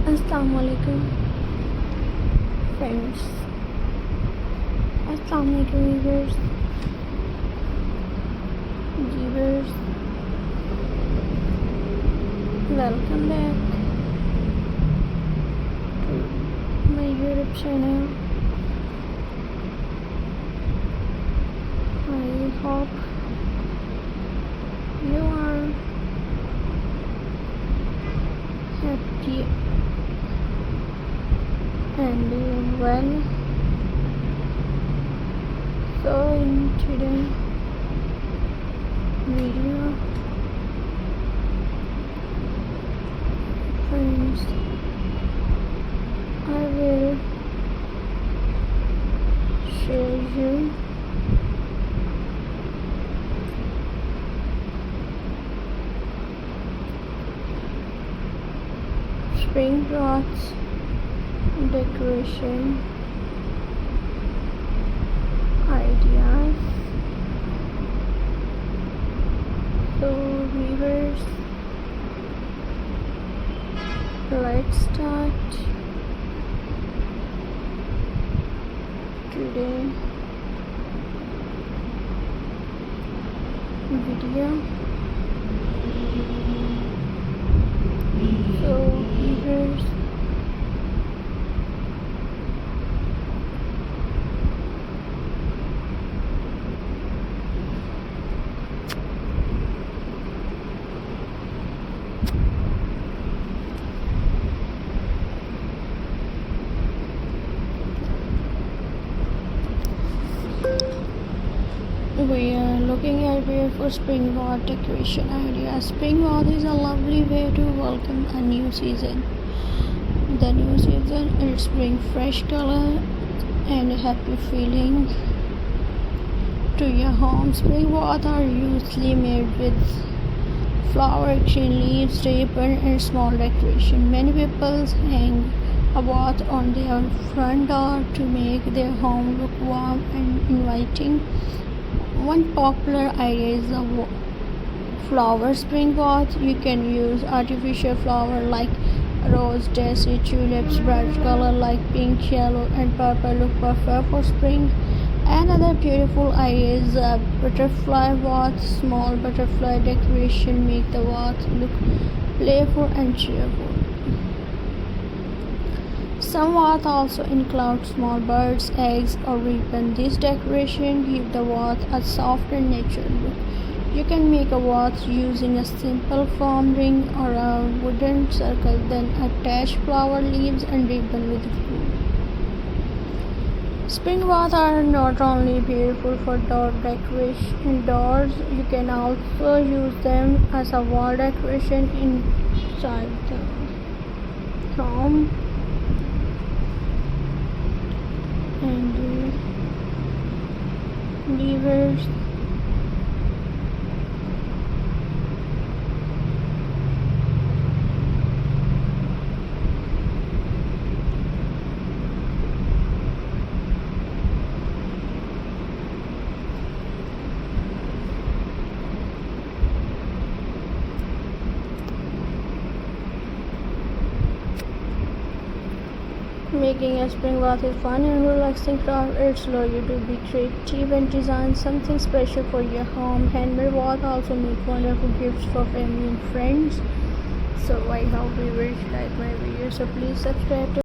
Assalamualaikum friends. Assalamualaikum viewers. Welcome back to my YouTube channel. I hope you are happy and doing well. So in today's video, friends, I will share you spring Wreaths decoration ideas. So viewers, let's start today video. So viewers, we are looking at beautiful spring Wreath decoration ideas. Spring Wreath is a lovely way to welcome a new season. The new season, it brings fresh color and a happy feeling to your home. Spring Wreaths are usually made with flower, green leaves, ribbon, and small decoration. Many people hang a wreath on their front door to make their home look warm and inviting. One popular idea is a flower spring wreath. You can use artificial flower like rose, daisy, tulips. Bright color like pink, yellow, and purple look perfect for spring. Another beautiful idea is a butterfly wreath. Small butterfly decoration make the wreath look playful and cheerful. Some wreaths also include small birds, eggs, or ribbon. This decoration gives the wreath a soft and natural look. You can make a wreath using a simple foam ring or a wooden circle, then attach flower leaves and ribbon with glue. Spring wreaths are not only beautiful for door decoration indoors, you can also use them as a wall decoration inside the home. And viewers, making a spring wreath is fun and relaxing craft. It's allows you to be creative and design something special for your home. Handmade wreaths also make wonderful gifts for family and friends. So I hope you will like my video. So please subscribe to